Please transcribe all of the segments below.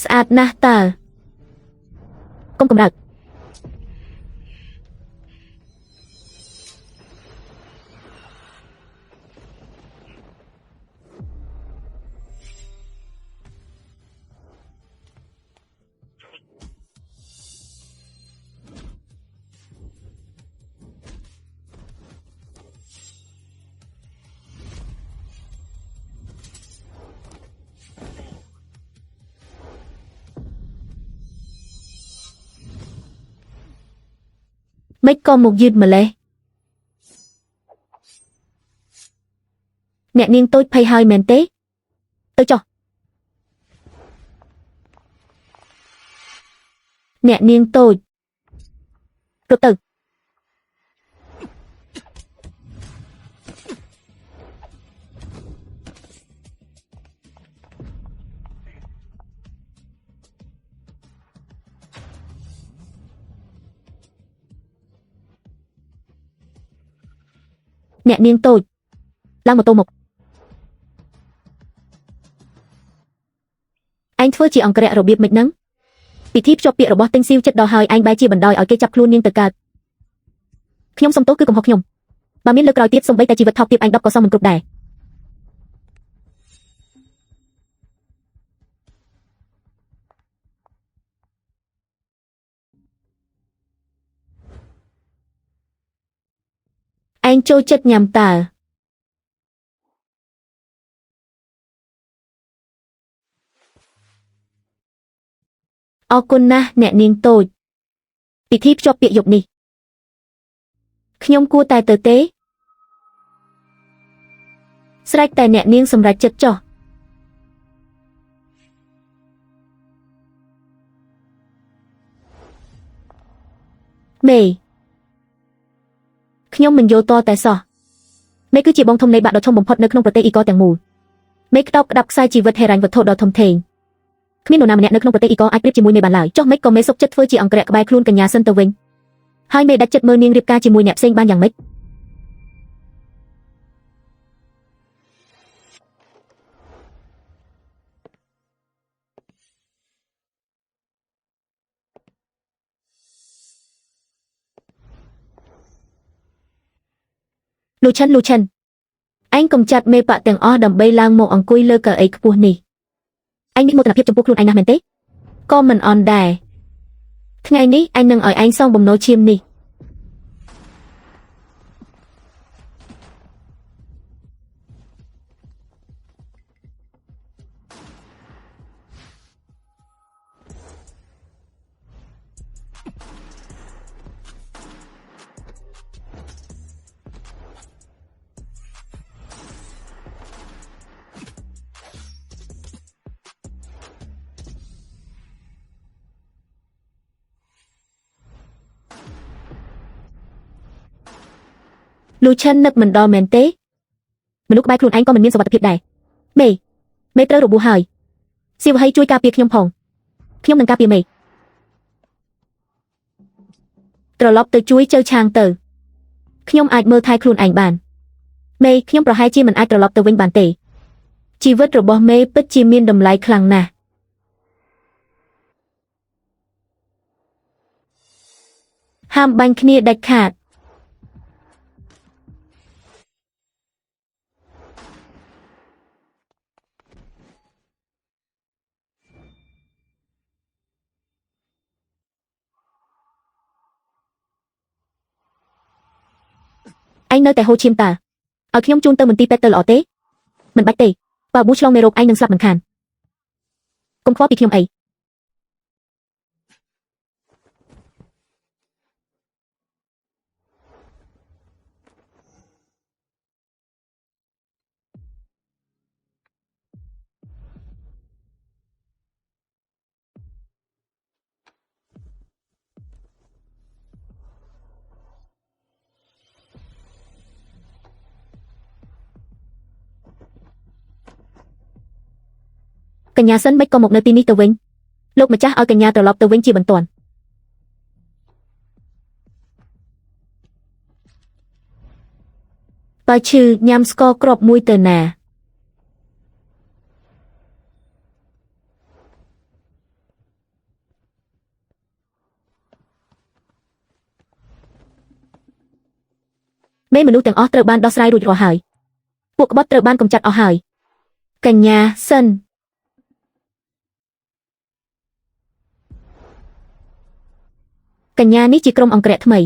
ស្អាតណាស់តើកុំកម្រើកមិនក៏មកយឺតម្លេះអ្នកនាងតូចភ័យហើយមែនទេទៅចុះអ្នកនាងតូចរត់ទៅអ្នកនាងតូចឡើងម៉ូតូមកឯងធ្វើជាអង្គរៈរបៀបម៉េចហ្នឹងពិធីភ្ជាប់ពាក្យរបស់ទិញស៊ីវចិត្តដល់ហើយឯងបែរជាបណ្ដោយឲ្យគេចាប់ខ្លួននាងទៅកើតខ្ញុំសុំទោសគឺកំហុសខ្ញុំបើមានលើកក្រោយទៀតសូម្បីតែជីវិតថោកទាបឯង10ក៏សមមិនគ្រប់ដែរឯងចូលចិត្តញ៉ាំតើអរគុណណាស់អ្នកនាងតូចពិធីភ្ជាប់ពាក្យយប់នេះខ្ញុំគួរតែទៅទេស្រេចតែអ្នកនាងសម្រេចចិត្តចុះមេខ្ញុំមិនយល់តតែសោះមេគឺជាបងធំនៃបាក់ដ៏ធំបំផុតនៅក្នុងប្រទេសអ៊ីកទាំងមូលមេក្តោបក្តាប់ខ្សែជីវិតហិរញ្ញវត្ថុដ៏ធំធេងគ្មាននរណាម្នាក់នៅក្នុងប្រទេសអ៊ីកអាចប្រៀបជាមួយមេបានឡើយចុះមេក៏មេសុកចិត្តធ្វើជាអង្គរៈក្បែរខ្លួនកញ្ញាសិនទៅវិញហើយមេដាច់ចិត្តមើលនាងរៀបការជាមួយអ្នកផ្សេងបានយ៉ាងម៉េចលូឆិនឯងកុំចាត់មេបាក់ទាំងអស់ដើម្បីឡើងមកអង្គុយលើកៅអីខ្ពស់នេះឯងមានមោទនភាពចំពោះខ្លួនឯងណាស់មែនទេក៏មិនអន់ដែរថ្ងៃនេះឯងនឹងឲ្យឯងសងបំណុលឈាមនេះលូឆិននឹកមិនដល់មែនទេមនុស្សក្បែរខ្លួនឯងក៏មិនមានសុវត្ថិភាពដែរមេត្រូវរបួសហើយសៀវហីជួយការពារខ្ញុំផងខ្ញុំនឹងការពារមេត្រឡប់ទៅជួយជើឆាងទៅខ្ញុំអាចមើលថែខ្លួនឯងបានមេខ្ញុំប្រហែលជាមិនអាចត្រឡប់ទៅវិញបានទេជីវិតរបស់មេពិតជាមានតម្លៃខ្លាំងណាស់ហាមបាញ់គ្នាដាច់ខាតឯងនៅតែហូរឈាមតើឲ្យខ្ញុំជូនទៅមន្ទីរពេទ្យទៅល្អទេមិនបាច់ទេបើប៊ូឆ្លងមេរោគឯងនឹងស្លាប់មិនខានកុំខ្វល់ពីខ្ញុំអីកញ្ញាសិនមិនក៏មកនៅទីនេះទៅវិញលោកម្ចាស់ឲ្យកញ្ញាត្រឡប់ទៅវិញជាបន្ទាន់បើឈឺញ៉ាំស្ករគ្រាប់មួយទៅណា មេមនុស្សទាំងអស់ត្រូវបានដោះស្រាយរួចរាល់ហើយពួកក្បត់ត្រូវបានកម្ចាត់អស់ហើយកញ្ញាសិនកញ្ញានេះជាក្រុមអង្គរៈថ្មី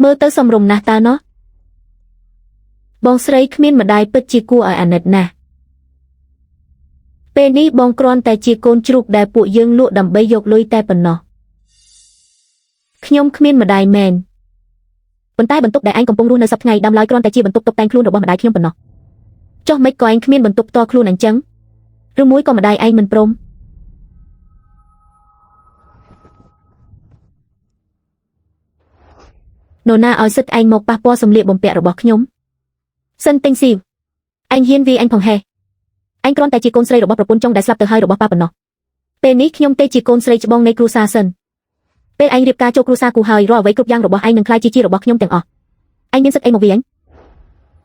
មើលទៅសមរម្យណាស់តើណោះបងស្រីគ្មានម្ដាយពិតជាគួរឲ្យអាណិតណាស់ពេលនេះបងគ្រាន់តែជាកូនជ្រូកដែលពួកយើងលក់ដើម្បីយកលុយតែប៉ុណ្ណោះខ្ញុំគ្មានម្ដាយមែនប៉ុន្តែបន្ទប់ដែលឯងកំពុងរស់នៅសប្តាហ៍ថ្ងៃដើមឡើយគ្រាន់តែជាបន្ទប់តុបតែងខ្លួនរបស់ម្ដាយខ្ញុំប៉ុណ្ណោះចុះមិនក៏ឯងគ្មានបន្ទប់ផ្ទាល់ខ្លួនអញ្ចឹងឬមួយក៏ម្ដាយឯងមិនព្រមនរណាឲ្យសិទ្ធឯងមកប៉ះពាល់សម្លៀកបំពាក់របស់ខ្ញុំសិនទិញស៊ីវឯងហ៊ានវាយអញផងហេឯងគ្រាន់តែជាកូនស្រីរបស់ប្រពន្ធចុងដែលស្លាប់ទៅហើយរបស់ប៉ាប៉ុណ្ណោះពេលនេះខ្ញុំទេជាកូនស្រីច្បងនៃគ្រួសារសិនពេលឯងរៀបការចូលគ្រួសារគូហើយរាល់អ្វីគ្រប់យ៉ាងរបស់ឯងនឹងក្លាយជារបស់ខ្ញុំទាំងអស់ឯងមានសិទ្ធិអីមកវាយ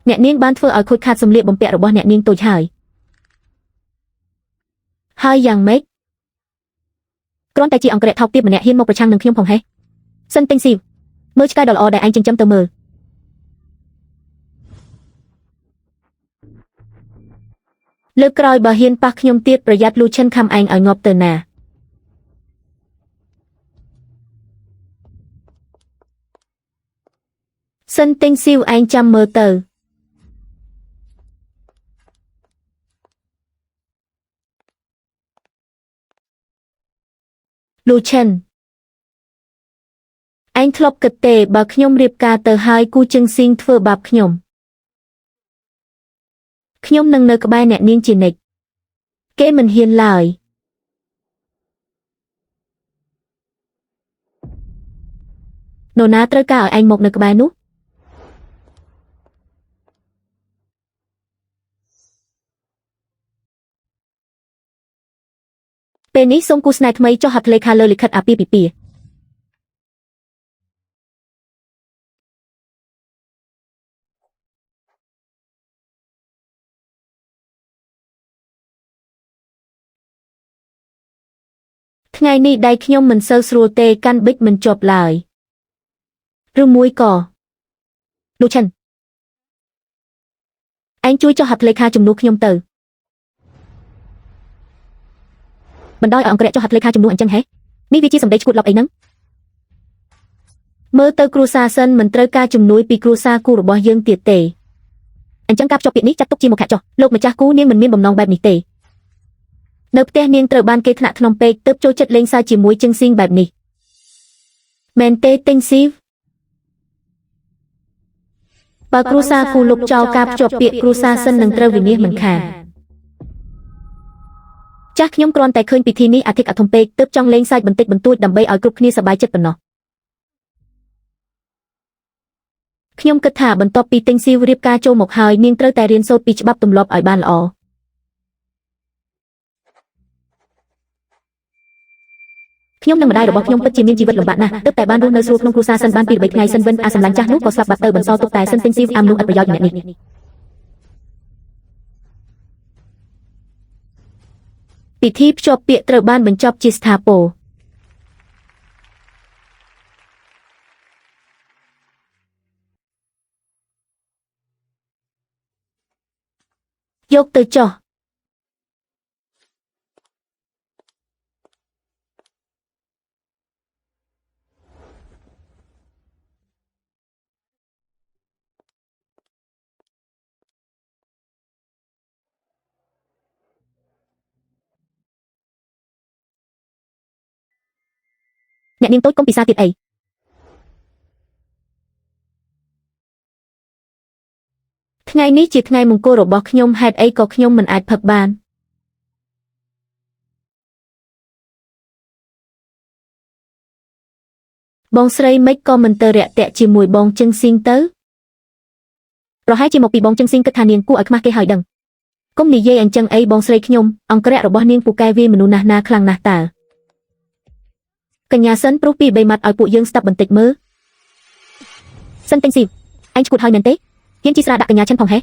អ្នកនាងបានធ្វើឲ្យខូចខាតសម្លៀកបំពាក់របស់អ្នកនាងតូចហើយយ៉ាងម៉េចគ្រាន់តែជាអង្គរៈថោកទាបម្នាក់ហ៊ានមកប្រឆាំងនឹងខ្ញុំផងហេសិនទិញស៊ីវមើលឆ្កែដ៏ល្អដែលឯងចិញ្ចឹមទៅមើលលើកក្រោយបើហ៊ានប៉ះខ្ញុំទៀតប្រយ័ត្នលូឈិនខំឯងឲ្យងាប់ទៅណាសិនទិញស៊ីវឯងចាំមើលទៅលូឈិនឯងធ្លាប់គិតទេបើខ្ញុំរៀបការទៅហើយគូជឹងស៊ីងធ្វើបាបខ្ញុំនឹងនៅក្បែរអ្នកនាងជានិច្ចគេមិនហ៊ានឡើយនរណាត្រូវការឲ្យឯងមកនៅក្បែរនោះពេលនេះសូមគូស្នេហ៍ថ្មីចុះហត្ថលេខាលើលិខិតអាពាហ៍ពិពាហ៍ថ្ងៃនេះដៃខ្ញុំមិនសូវស្រួលទេកាន់ប៊ិចមិនជាប់ឡើយឬមួយក៏លូឈិនឯងជួយចុះហត្ថលេខាជំនួសខ្ញុំទៅបណ្ដោយឲ្យអង្គរៈចុះហត្ថលេខាជំនួសអញ្ចឹងហេនេះវាជាសម្ដីឈួតឡប់អីហ្នឹងមើលទៅគ្រួសារសិនមិនត្រូវការជំនួយពីគ្រួសារគូរបស់យើងទៀតទេអញ្ចឹងការភ្ជាប់ពាក្យនេះចាត់ទុកជាមុខចុះលោកម្ចាស់គូនាងមិនមានបំណងបែបនេះទេនៅផ្ទះនាងត្រូវបានគេថ្នាក់ថ្នមពេកទើបចូលចិត្តលេងសើចជាមួយជឹងស៊ីងបែបនេះមែនទេទិញស៊ីវបើគ្រួសារគូលុបចោលការភ្ជាប់ពាក្យគ្រួសារសិននឹងត្រូវវិនិច្ឆ័យមិនខានចាស់ខ្ញុំគ្រាន់តែឃើញពិធីនេះអាធិកអធមពេកទើបចង់លេងសើចបន្តិចបន្តួចដើម្បីឲ្យគ្រប់គ្នាសប្បាយចិត្តប៉ុណ្ណោះខ្ញុំគិតថាបន្ទាប់ពីទិញស៊ីវរៀបការចូលមកហើយនាងត្រូវតែរៀនសូត្រពីច្បាប់ទម្លាប់ឲ្យបានល្អខ្ញុំនិងម្ដាយរបស់ខ្ញុំពិតជាមានជីវិតលំបាកណាស់ទើបតែបានរស់នៅស្រួលក្នុងគ្រួសារសិនបានពី3ថ្ងៃសិនវិញអាសម្លាញ់ចាស់នោះក៏ស្លាប់បាត់ទៅបន្សល់ទុកតែសិនទិញស៊ីវអាមនោះឥតប្រយោជន៍ម្នាក់នេះពិធីភ្ជាប់ពាក្យត្រូវបានបញ្ចប់ជាស្ថាពរយកទៅចុះអ្នកនាងតូចកុំពិសាទៀតអីថ្ងៃនេះជាថ្ងៃមង្គលរបស់ខ្ញុំហេតុអីក៏ខ្ញុំមិនអាចផឹកបានបងស្រីមិនក៏មិនទៅរាក់ទាក់ជាមួយបងជឹងស៊ីងទៅប្រហែលជាមកពីបងជឹងស៊ីងគិតថានាងគួរឲ្យខ្មាស់គេហើយដឹងកុំនិយាយអញ្ចឹងអីបងស្រីខ្ញុំអង្គរៈរបស់នាងពូកែវាមនុស្សណាស់ណាខ្លាំងណាស់តើកញ្ញាសិនព្រោះពី3ម៉ាត់ឲ្យពួកយើងស្ដាប់បន្តិចមើលសិនទិញស៊ីវអញឈួតហើយមែនទេហ៊ានជីស្រាដាក់កញ្ញាឈិនផងហេ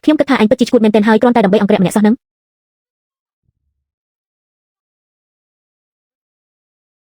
ខ្ញុំគិតថាអញពិតជាឈួតមែនទែនហើយគ្រាន់តែដើម្បីអង្គរៈម្នាក់សោះហ្នឹង